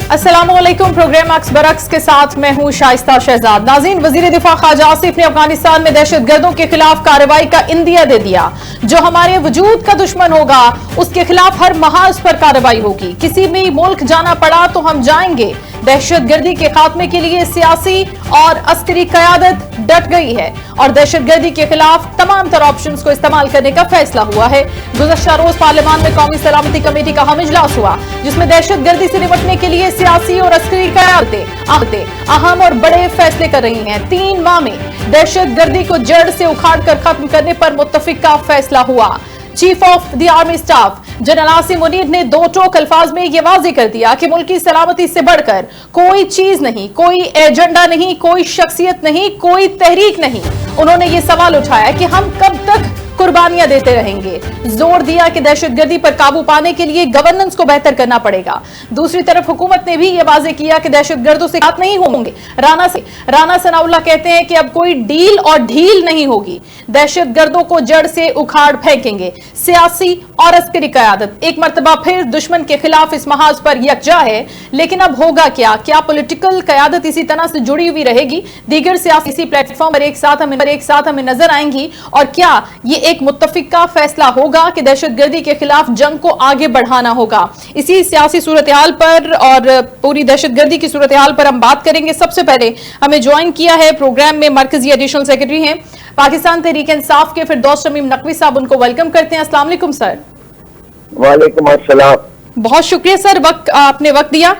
अस्सलामुअलैकुम। प्रोग्राम अक्स बरक्स के साथ मैं हूं शाइस्ता शहजाद। नाज़रीन, वजीर दिफा ख्वाजा आसिफ ने अफगानिस्तान में दहशतगर्दों के खिलाफ कार्रवाई का इंदिया दे दिया। जो हमारे वजूद का दुश्मन होगा उसके खिलाफ हर महाज पर कार्रवाई होगी। किसी भी मुल्क जाना पड़ा तो हम जाएंगे। दहशतगर्दी के खात्मे के लिए सियासी और अस्करी क़यादत डट गई है और दहशतगर्दी के खिलाफ तमाम तरह ऑप्शंस को इस्तेमाल करने का फैसला हुआ है। गुज़श्ता रोज पार्लियामान में कौमी सलामती कमेटी का अहम इजलास हुआ, जिसमें दहशतगर्दी से निपटने के लिए सियासी और अस्करी क़यादतें अहम और बड़े फैसले कर रही हैं। 3 माह में दहशतगर्दी को जड़ से उखाड़ कर खत्म करने पर मुत्तफिक का फैसला हुआ। Chief of the army staff general Asim Munir ने 2 टोक अल्फाज में यह वाज़ेह कर दिया कि मुल्क की सलामती से बढ़कर कोई चीज नहीं, कोई एजेंडा नहीं, कोई शख्सियत नहीं, कोई तहरीक नहीं। उन्होंने ये सवाल उठाया कि हम कब तक कुर्बानियां देते रहेंगे। जोर दिया कि दहशतगर्दी पर काबू पाने के लिए गवर्नेंस को बेहतर करना पड़ेगा। दूसरी तरफ हुकूमत ने भी यह वाज़ेह किया कि दहशतगर्दों से बात नहीं होंगे। राना सनाउल्लाह कहते हैं कि अब कोई डील और ढील नहीं होगी। दहशतगर्दों को जड़ से उखाड़ फेंकेंगे। सियासी और अस्करी क़यादत एक मरतबा फिर दुश्मन के खिलाफ इस महाज पर यकजा है, लेकिन अब होगा क्या पॉलिटिकल क़यादत इसी तरह से जुड़ी हुई रहेगी? दीगर सियासी प्लेटफॉर्म पर एक साथ हमें नजर आएंगी और क्या ये एक मुत्तफिक का फैसला होगा कि दहशतगर्दी के खिलाफ जंग को आगे बढ़ाना होगा? इसी सियासी सूरत हाल पर और पूरी दहशतगर्दी की सूरत हाल पर हम बात करेंगे। सबसे पहले हमें ज्वाइन किया है प्रोग्राम में मरकजी एडिशनल सेक्रेटरी हैं पाकिस्तान तहरीक इंसाफ के फिरदौस शमीम नकवी साहब। उनको वेलकम करते हैं। अस्सलाम वालेकुम सर। वालेकुम अस्सलाम। बहुत शुक्रिया सर, आपने वक्त दिया।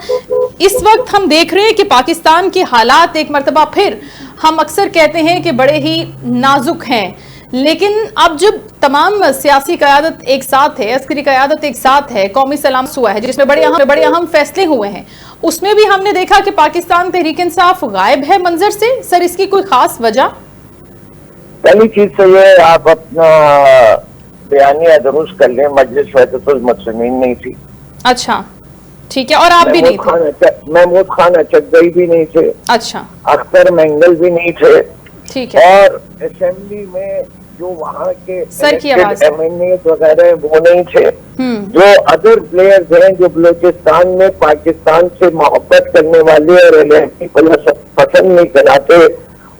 इस वक्त हम देख रहे हैं कि पाकिस्तान के हालात एक मरतबा फिर, हम अक्सर कहते हैं कि बड़े ही नाजुक हैं, लेकिन अब जब तमाम सियासी क़यादत एक साथ है, अस्करी क़यादत एक साथ है, कौमी सलामत हुआ है जिसमें बड़े अहम फैसले हुए हैं, उसमें भी हमने देखा कि पाकिस्तान तहरीक इंसाफ गायब है मंजर से। सर, इसकी कोई खास वजह? पहली चीज तो ये, आप अपना बयानिया दुरुस्त कर लें। मजलिस वहदतुल मुस्लिमीन नहीं थी। अच्छा, ठीक है। और आप भी नहीं थे? महमूद खान अचकज़ई भी नहीं थे। अच्छा। अख्तर मेंगल भी नहीं थे। ठीक है। और असेंबली में जो वहाँ के सर की आवाज एमएनए वगैरह वो नहीं थे। जो अदर प्लेयर्स हैं जो बलूचिस्तान में पाकिस्तान से मोहब्बत करने वाले और इलाही पसंद नहीं कराते,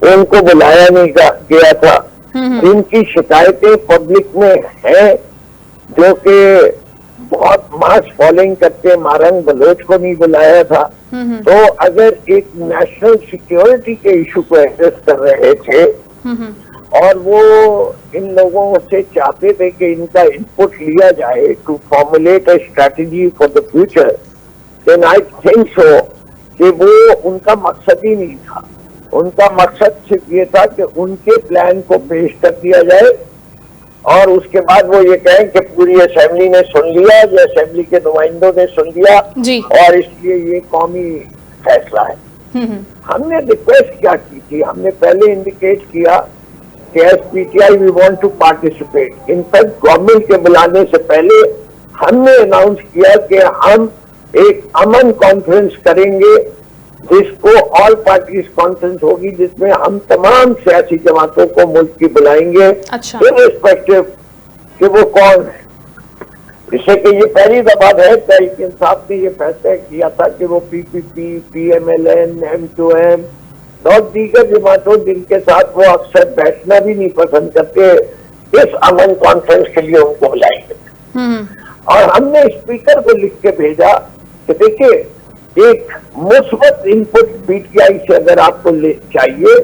उनको बुलाया नहीं गया था। इनकी शिकायतें पब्लिक में हैं, जो कि बहुत मास फॉलोइंग करते, मारंग बलोच को नहीं बुलाया था। तो अगर एक नेशनल सिक्योरिटी के इशू को एड्रेस कर रहे थे और वो इन लोगों से चाहते थे कि इनका इनपुट लिया जाए to formulate a strategy for the future, then I think so कि वो उनका मकसद ही नहीं था। उनका मकसद सिर्फ ये था कि उनके प्लान को पेश कर दिया जाए और उसके बाद वो ये कहें कि पूरी असेंबली ने सुन लिया या असेंबली के नुमाइंदों ने सुन लिया और इसलिए ये कौमी फैसला है। हमने रिक्वेस्ट क्या की थी? हमने पहले इंडिकेट किया कि as PTI we want to participate. In fact government के बुलाने से पहले हमने अनाउंस किया कि हम एक अमन कॉन्फ्रेंस करेंगे, जिसको ऑल पार्टीज कॉन्फ्रेंस होगी, जिसमें हम तमाम सियासी जमातों को मुल्क की बुलाएंगे। अच्छा। इर्रिस्पेक्टिव कि वो कौन है। इससे कि ये पहली दफा है तहरीक इंसाफ ने ये फैसला किया था कि वो पीपीपी, पीएमएलएन, M2M और दीगर जमातों जिनके साथ वो अक्सर बैठना भी नहीं पसंद करते, इस अमन कॉन्फ्रेंस के लिए उनको बुलाएंगे। और हमने स्पीकर को लिख के भेजा कि देखिए, एक मुस्बत इनपुट पीटीआई से अगर आपको चाहिए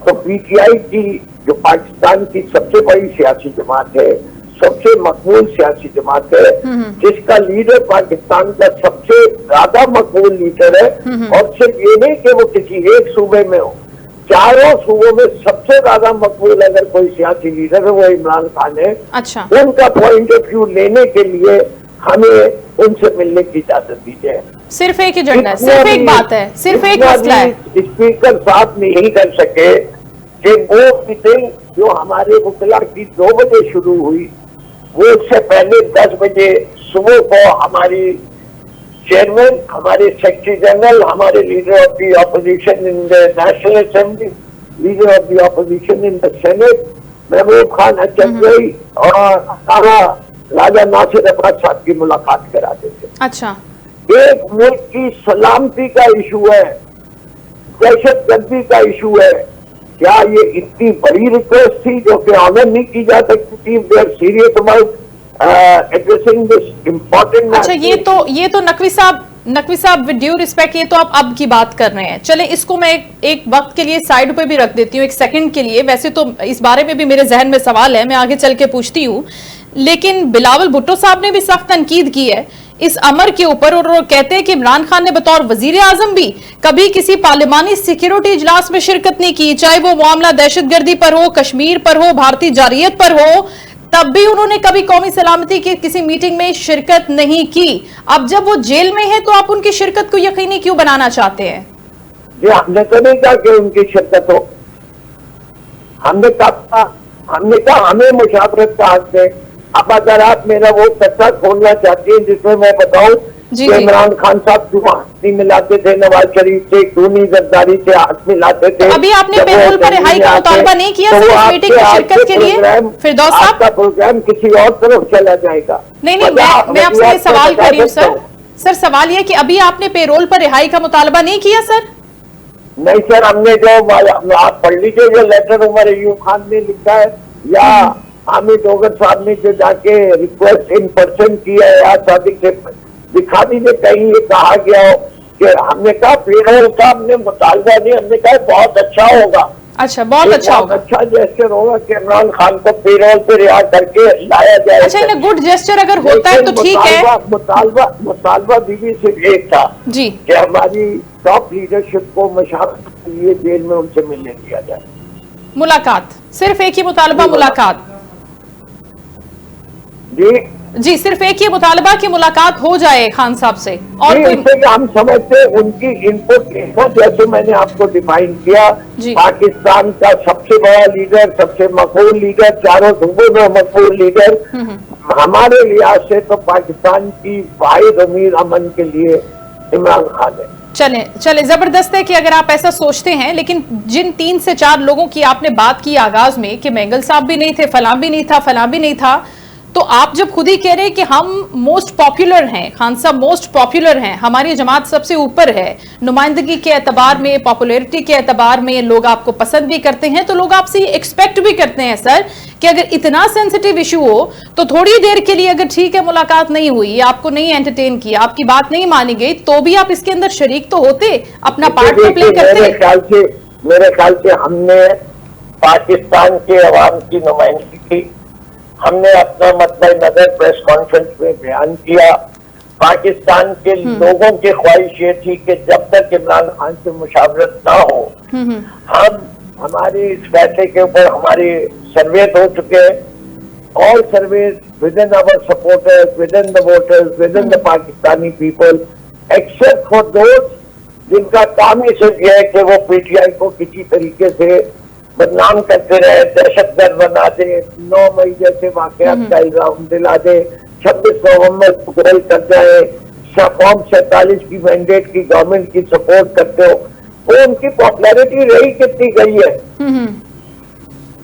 तो पीटीआई की जो पाकिस्तान की सबसे बड़ी सियासी जमात है, सबसे मकबूल सियासी जमात है, जिसका लीडर पाकिस्तान का सबसे ज्यादा मकबूल लीडर है, और सिर्फ ये नहीं कि वो किसी एक सूबे में हो, चारों सूबों में सबसे ज्यादा मकबूल अगर कोई सियासी लीडर है वो इमरान खान है। अच्छा। उनका पॉइंट ऑफ व्यू लेने के लिए हमें उनसे मिलने की इजाजत दीजिए। सिर्फ एक एजेंडा, सिर्फ एक बात है, सिर्फ एक मसला है। स्पीकर साहब नहीं कर सके कि वो मीटिंग जो हमारे वकीला की 2 बजे शुरू हुई, वो उससे पहले 10 बजे सुबह को हमारी चेयरमैन, हमारे सेक्रेटरी जनरल, हमारे leader of the opposition in the National Assembly, leader of the opposition in the Senate, Mahmood Khan Achakzai और राजा नासिर अब्बास साहब की मुलाकात करा देते। अच्छा। एक मुल्क की सलामती का इशू है, दहशतगर्दी का इशू है। क्या ये इतनी बड़ी रिक्वेस्ट थी जो कि ऑनर नहीं की जा सकती थी? We are serious about addressing this important. अच्छा, ये तो नकवी साहब विद ड्यू रिस्पेक्ट, ये तो आप अब की बात कर रहे हैं। चले इसको मैं एक वक्त के लिए साइड पे भी रख देती हूँ, एक सेकंड के लिए। वैसे तो इस बारे में भी मेरे जहन में सवाल है, मैं आगे चल के पूछती हूँ। लेकिन बिलावल भुट्टो साहब ने भी सख्त तनकीद की है इस अमर के ऊपर, और कहते हैं कि इमरान खान ने बतौर वजीर आजम भी कभी किसी पार्लिमानी सिक्योरिटी इजलास में शिरकत नहीं की, चाहे वो मामला दहशतगर्दी पर हो, कश्मीर पर हो, भारतीय जारियत पर हो, तब भी उन्होंने कभी कौमी सलामती की किसी मीटिंग में शिरकत नहीं की। अब जब वो जेल में है तो आप उनकी शिरकत को यकीनी क्यों बनाना चाहते हैं? ये हमने तो नहीं कहा कि उनकी शिरकत हो। हमने कहा हमें मुशावरत का हक है। अब अगर आप मेरा वो तथ्य खोलना चाहती हैं जिसमें मैं बताऊं कि इमरान खान साहब क्यों हाथ नहीं मिलाते थे नवाज शरीफ से, क्यों नहीं गद्दारी से हाथ मिलाते थे। तो अभी आपने पेरोल पर रिहाई का मुतालबा नहीं किया सर इस मीटिंग में शिरकत के लिए? फिरदौस साहब, आपका प्रोग्राम किसी और तरफ चला जाएगा। नहीं, मैं आपसे सवाल कर रही हूँ सर। सवाल यह कि अभी आपने पेरोल पर रिहाई का मुतालबा नहीं किया सर? नहीं सर, हमने जो आप पढ़ लीजिए जो लेटर उमर अयूब खान ने लिखा है या हामिद डोगर साहब ने जो जाके रिक्वेस्ट इन पर्सन की है या सादिक से दिखा दीजिए कहीं ये कहा गया हो कि हमने कहा पेरोल का हमने मुतालबा नहीं, हमने कहा बहुत अच्छा होगा। अच्छा, बहुत अच्छा होगा, अच्छा जेस्चर होगा कि इमरान खान को पेरोल पे रिहा करके लाया जाए। अच्छा, इन गुड जेस्चर अगर होता है तो ठीक है। मुतालबा बीबी सिर्फ एक था जी कि हमारी टॉप लीडरशिप को मशावरत के लिए जेल में उनसे मिलने दिया जाए। मुलाकात, सिर्फ एक ही मुतालबा, मुलाकात। जी, सिर्फ एक ही मुतालबा की मुलाकात हो जाए खान साहब से। और कोई हम समझते उनकी इनपुट जैसे मैंने आपको डिफाइन किया, पाकिस्तान का सबसे बड़ा लीडर, सबसे मकबूल लीडर, चारों सूबों में मकबूल लीडर, हमारे लिहाज से तो पाकिस्तान की वाहिद उम्मीद अमन के लिए इमरान खान है। चले जबरदस्त है कि अगर आप ऐसा सोचते हैं, लेकिन जिन 3 से 4 लोगों की आपने बात की आगाज में कि मैंगल साहब भी नहीं थे, फलां भी नहीं था, फलां भी नहीं था, तो आप जब खुद ही कह रहे हैं कि हम मोस्ट पॉपुलर हैं, खान साहब मोस्ट पॉपुलर हैं, हमारी जमात सबसे ऊपर है नुमाइंदगी के एतबार में, पॉपुलैरिटी के एतबार में, लोग आपको पसंद भी करते हैं, तो लोग आपसे एक्सपेक्ट भी करते हैं सर कि अगर इतना सेंसिटिव इशू हो तो थोड़ी देर के लिए अगर ठीक है मुलाकात नहीं हुई, आपको नहीं एंटरटेन किया, आपकी बात नहीं मानी गई, तो भी आप इसके अंदर शरीक तो होते, अपना पार्ट तो प्ले करते। मेरे ख्याल से हमने पाकिस्तान के अवाम की नुमाइंदगी की, हमने अपना मतलब नजर प्रेस कॉन्फ्रेंस में बयान किया। पाकिस्तान के लोगों की ख्वाहिश ये थी कि जब तक इमरान खान से मुशावरत ना हो, हम हमारे इस फैसले के ऊपर हमारे सर्वे हो चुके हैं। All survey with in our supporters, with in the voters, with in the Pakistani people, except for those जिनका काम ही सिर्फ यह है कि वो पीटीआई को किसी तरीके से बदनाम करते रहे, दहशतगर्द बना दे, 9 मई जैसे वाकयात का इल्जाम दिला दे, 26 नवंबर को गुरल कर जाए, फॉर्म 47 की मैंडेट की गवर्नमेंट की सपोर्ट करते हो, वो उनकी पॉपुलैरिटी रही कितनी गई है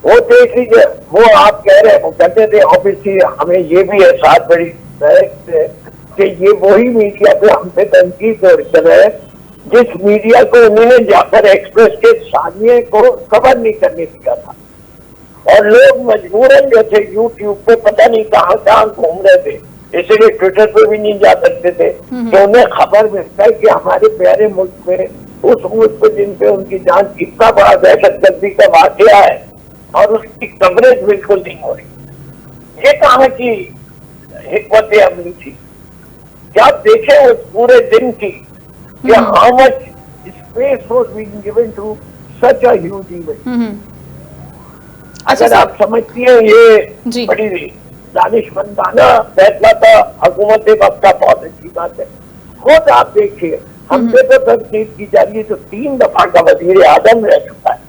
वो देख लीजिए। वो आप कह रहे हैं, वो कहते थे ऑब्वियसली हमें ये भी एहसास बड़ी कि ये वही मीडिया पे हम पे तनकीद कर रहे हैं जिस मीडिया को उन्होंने जाकर एक्सप्रेस के सामने को कवर नहीं करने दिया था, और लोग मजबूरन जो थे यूट्यूब पे पता नहीं कहाँ घूम रहे थे, इसीलिए ट्विटर पे भी नहीं जा सकते थे कि उन्हें खबर मिलता है कि हमारे प्यारे मुल्क में उस मुल्क पे जिन पे उनकी जान इतना बड़ा दहशतगर्दी का वाकया है और उसकी कवरेज बिल्कुल नहीं हो रही। ये कहाँ की हिकमत अमली थी? क्या देखे उस पूरे दिन की how much space was being given to such a huge event? अगर आप समझती हैं ये बड़ी दानिशमंदाना फैसला था हुकूमत वक्त का, बहुत अच्छी बात है। खुद आप देखिए हम पे तो तनकीद की जा रही है, जो 3 दफा का वजीर आजम रह चुका है,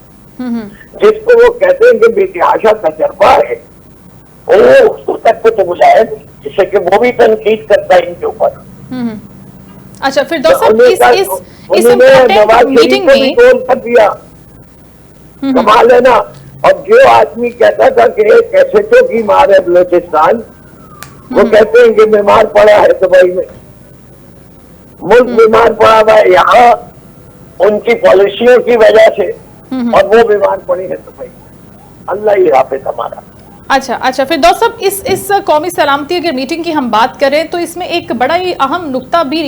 जिसको वो कहते हैं कि बेतहाशा तजर्बा है, वो उसको तक को तो बुलाया नहीं जिससे कि वो भी तनकीद करता है इनके ऊपर। अच्छा, फिर दोस्तों इस मीटिंग में कर दिया, कमाल है ना। और जो आदमी कहता था कि कैसे तो की मार है बलोचिस्तान, वो कहते हैं कि बीमार पड़ा है दुबई में। मुल्क बीमार पड़ा हुआ है यहाँ उनकी पॉलिसियों की वजह से, और वो बीमार पड़े हैं तो भाई अल्लाह ही हाफिज हमारा। अच्छा, फिर दोस्त साहब इस कौमी सलामती अगर मीटिंग की हम बात करें तो इसमें एक बड़ा ही अहम नुक्ता भी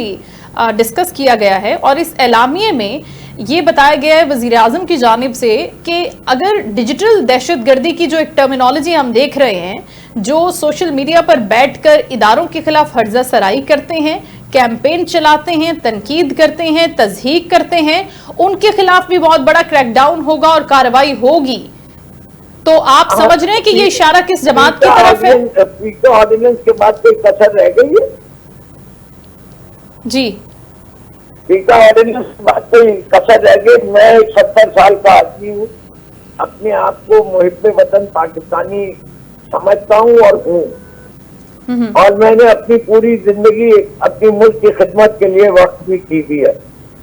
डिस्कस किया गया है, और इस एलामिये में ये बताया गया है वजीर आजम की जानिब से कि अगर डिजिटल दहशतगर्दी की जो एक टर्मिनोलॉजी हम देख रहे हैं, जो सोशल मीडिया पर बैठकर इदारों के खिलाफ हर्जा सराई करते हैं, कैंपेन चलाते हैं, तनकीद करते हैं, तज़हीक करते हैं, उनके खिलाफ भी बहुत बड़ा क्रैकडाउन होगा और कार्रवाई होगी। तो आप समझ रहे हैं कि ये इशारा किस जमात की तरफ है? पीका ऑर्डिनेंस के बाद कोई कसर रह गई है? जी, पीका ऑर्डिनेंस के बाद कोई कसर रह गई? मैं 70 साल का आदमी हूँ, अपने आप को मुहिब्बे वतन पाकिस्तानी समझता हूँ और हूँ, और मैंने अपनी पूरी जिंदगी अपनी मुल्क की खिदमत के लिए वक्त भी की हुई है।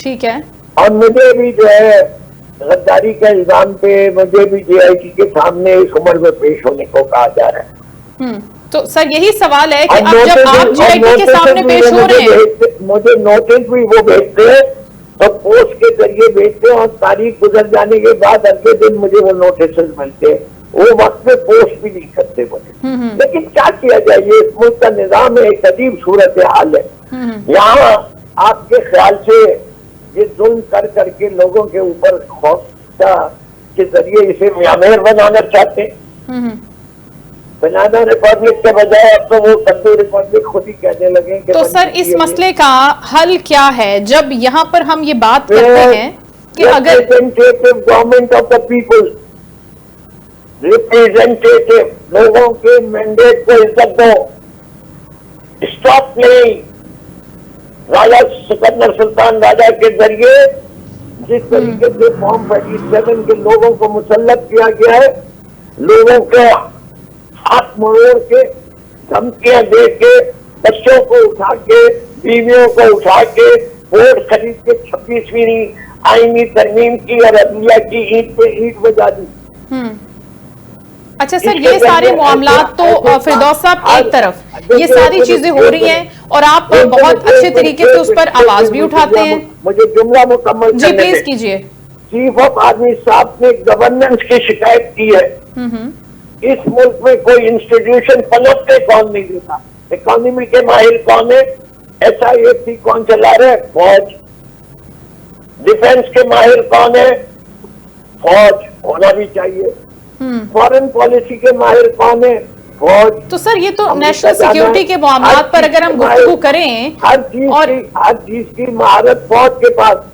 ठीक है। और मुझे भी जो है गद्दारी के इल्जाम पे मुझे भी JIT के सामने इस उम्र में पेश होने को कहा जा रहा है। तो सर यही सवाल है कि अब जब आप JIT के सामने पेश हो रहे हैं, मुझे नोटिस भी वो भेजते हैं तो पोस्ट के जरिए भेजते हैं, और तारीख गुजर जाने के बाद अगले दिन मुझे वो नोटिस मिलते हैं, वो वक्त में पोस्ट भी नहीं करते मुझे। लेकिन क्या किया जाए, ये इस मुल्क का निजाम है, एक अजीब सूरत हाल है। यहाँ आपके ख्याल से ये जुल्म कर करके लोगों के ऊपर खौफ के जरिए इसे म्यांमार बनाना चाहते हैं। बनाना रिपब्लिक के बजाय अब तो वो तंदू रिपब्लिक खुद ही कहने लगे। तो सर इस मसले का हल क्या है, जब यहाँ पर हम ये बात करते हैं कि अगर representative government of the people, representative लोगों के मैंडेट को इज्जत दो, स्टॉप प्लेइंग राजा सिकंदर सुल्तान राजा के जरिए जिस तरीके से फॉर्म 47 के लोगों को मुसल्लत किया गया है, लोगों के हाथ मरोड़ के, धमकियां दे के, बच्चों को उठा के, बीवियों को उठा के, वोट खरीद के 26वीं आईनी तरमीम की और अदलिया की ईंट पे ईंट बजा दी। अच्छा सर, ये सारे मामलात तो फिरदौस साहब एक तरफ, ये सारी चीजें हो रही हैं और आप बहुत अच्छे तरीके से उस पर आवाज भी उठाते हैं। मुझे जुमला मुकम्मल जी प्लीज कीजिए। चीफ ऑफ आर्मी साहब ने गवर्नेंस की शिकायत की है। इस मुल्क में कोई इंस्टीट्यूशन पनपते कौन नहीं देता, इकोनॉमी के माहिर कौन है, SIFC कौन चला रहे हैं, फौज। डिफेंस के माहिर कौन है, फौज होना भी चाहिए। फॉरेन पॉलिसी के माहिर कौन है, फौज। तो सर ये तो नेशनल सिक्योरिटी के मामलात पर अगर हम गुफ्तगू करें, हर चीज की महारत फौज के पास।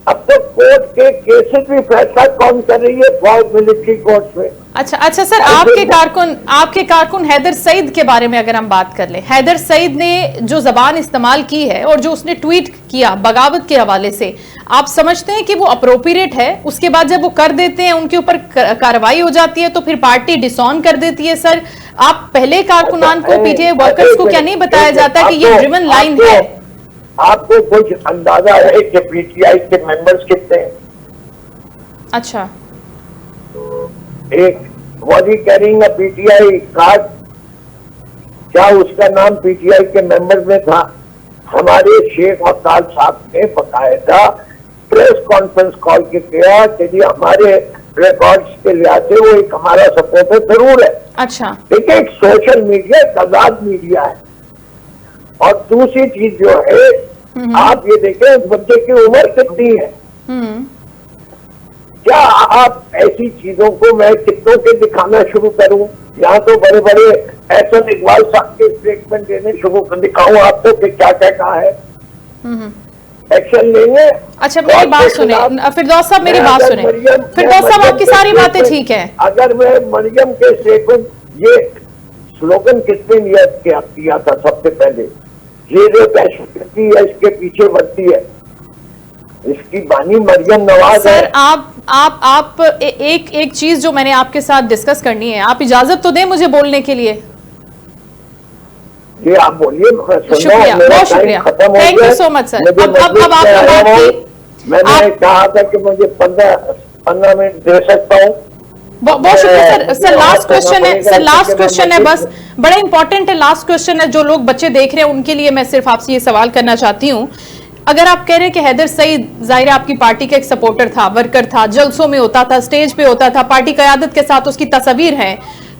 अब तो कोर्ट के केसेस भी फैसला कौन कर रही है, फौज मिलिट्री कोर्ट में। अच्छा सर, आपके कारकुन हैदर सईद के बारे में अगर हम बात कर लें, हैदर सईद ने जो जबान इस्तेमाल की है और जो उसने ट्वीट किया बगावत के हवाले से, आप समझते हैं कि वो अप्रोप्रिएट है? उसके बाद जब वो कर देते हैं, उनके ऊपर कार्रवाई हो जाती है, तो फिर पार्टी डिसऑन कर देती है। सर आप पहले कारकुनान को, PTI वर्कर्स को क्या नहीं बताया जाता कि ये ड्रिवन लाइन है? आपको कुछ अंदाजा है कि PTI के मेंबर्स कितने हैं? अच्छा, एक बॉडी कैरिंग PTI कार्ड, क्या उसका नाम PTI के मेंबर में था? हमारे शेख अब्दाल साहब ने बकायदा प्रेस कॉन्फ्रेंस कॉल किया कि जी हमारे रिकॉर्ड्स के लिहाज से वो एक हमारा सपोर्टर जरूर है। अच्छा, देखिए एक सोशल मीडिया एक आजाद मीडिया है, और दूसरी चीज जो है, आप ये देखें उस बच्चे की उम्र कितनी है। क्या आप ऐसी चीजों को मैं कितनों के दिखाना शुरू करूं? यहाँ तो बड़े बड़े एहसन इकबाल साहब के स्टेटमेंट देने शुरू कर दिखाऊं आपको कि क्या क्या कहा है, एक्शन लेंगे। अच्छा मेरी बात सुने फिरदौस साहब, मेरी बात सुने फिरदौस साहब, आपकी सारी बातें ठीक है। अगर मैं मरियम के स्टेटमेंट, ये स्लोगन किसने किया था सबसे पहले, ये जो करती है इसके पीछे बढ़ती है, इसकी बानी मरियम नवाज सर है। आप एक चीज जो मैंने आपके साथ डिस्कस करनी है, आप इजाजत तो दें मुझे बोलने के लिए? जी आप बोलिए। शुक्रिया, बहुत शुक्रिया, thank you so much sir. अब आपने बात की, मैंने कहा था कि मुझे 15 मिनट दे सकता हूँ। बहुत शुक्रिया सर। सर लास्ट क्वेश्चन है, सर लास्ट क्वेश्चन है, बस बड़ा इंपॉर्टेंट है, लास्ट क्वेश्चन है। जो लोग बच्चे देख रहे हैं उनके लिए मैं सिर्फ आपसे ये सवाल करना चाहती हूँ, अगर आप कह रहे हैं कि हैदर सईद जाहिर है आपकी पार्टी का एक सपोर्टर था, वर्कर था, जलसों में होता था, स्टेज पे होता था, पार्टी क़यादत के साथ उसकी तस्वीर है,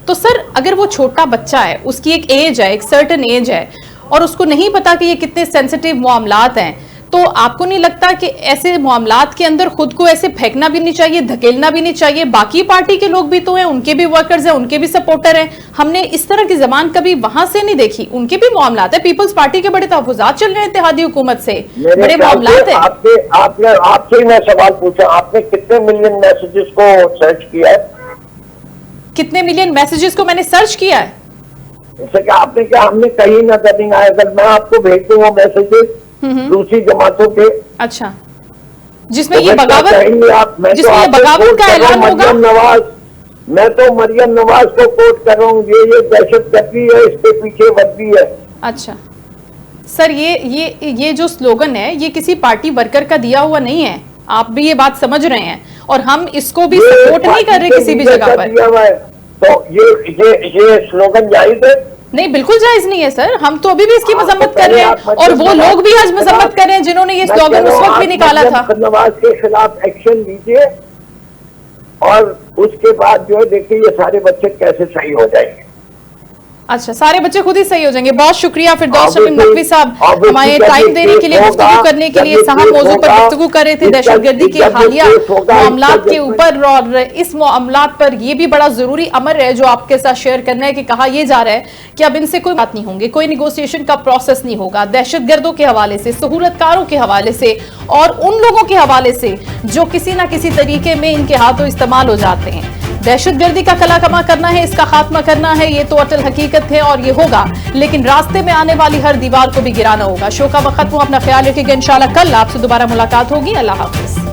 तो सर अगर वो छोटा बच्चा है, उसकी एक एज है, एक सर्टेन एज है, और उसको नहीं पता कि ये कितने सेंसिटिव मामलात हैं, तो आपको नहीं लगता कि ऐसे मामलात के अंदर खुद को ऐसे फेंकना भी नहीं चाहिए, धकेलना भी नहीं चाहिए? बाकी पार्टी के लोग भी तो हैं, उनके भी वर्कर्स हैं, उनके भी सपोर्टर हैं। हमने इस तरह की जबान कभी वहां से नहीं देखी। उनके भी मामलात है, पीपल्स पार्टी के बड़े तहफुजात चल रहे हैं इत्तेहादी हुकूमत से, बड़े मामलात है। आपसे मैं सवाल पूछा, आपने कितने मिलियन मैसेजेस को सर्च किया है? कितने मिलियन मैसेजेस को मैंने सर्च किया है? आपने क्या, हमने कहीं ना कहीं आया। अगर मैं आपको भेज दूंगा मैसेजेस दूसरी जमातों के, अच्छा, जिसमें ये बगावत, जिसमें ये तो बगावत का ऐलान होगा। मैं तो मरियम नवाज को कोट कर रहा हूँ, ये दहशतगर्दी है, इसके पीछे वर्दी है। अच्छा सर, ये जो स्लोगन है ये किसी पार्टी वर्कर का दिया हुआ नहीं है, आप भी ये बात समझ रहे हैं, और हम इसको भी सपोर्ट नहीं कर रहे किसी भी जगह पर। तो ये स्लोगन जायज है? नहीं, बिल्कुल जायज नहीं है सर। हम तो अभी भी इसकी मजम्मत कर रहे हैं, और वो लोग भी आज मजम्मत कर रहे हैं जिन्होंने ये स्लोगन उस वक्त भी निकाला था। नवाज के खिलाफ एक्शन लीजिए, और उसके बाद जो है देखिए ये सारे बच्चे कैसे सही हो जाएंगे। अच्छा, सारे बच्चे खुद ही सही हो जाएंगे। बहुत शुक्रिया फिरदौस शमीम नकवी साहब, हमारे टाइम देने के लिए, गुफ्तगू करने के लिए। अहम मौजू पर गुफ्तगू कर रहे थे, दहशतगर्दी के हालिया मामलात के ऊपर, और इस मामलात पर यह भी बड़ा जरूरी अमर है जो आपके साथ शेयर करना है कि कहा यह जा रहा है कि अब इनसे कोई बात नहीं होंगी, कोई निगोशिएशन का प्रोसेस नहीं होगा, दहशतगर्दों के हवाले से, सहूलतकारों के हवाले से, और उन लोगों के हवाले से जो किसी ना किसी तरीके में इनके हाथों इस्तेमाल हो जाते हैं। दहशतगर्दी का कलाकमा करना है, इसका खात्मा करना है, ये तो अटल हकीकत है और ये होगा, लेकिन रास्ते में आने वाली हर दीवार को भी गिराना होगा। शो का वक्त हुआ, अपना ख्याल रखिएगा। इंशाल्लाह कल आपसे दोबारा मुलाकात होगी। अल्लाह हाफिज।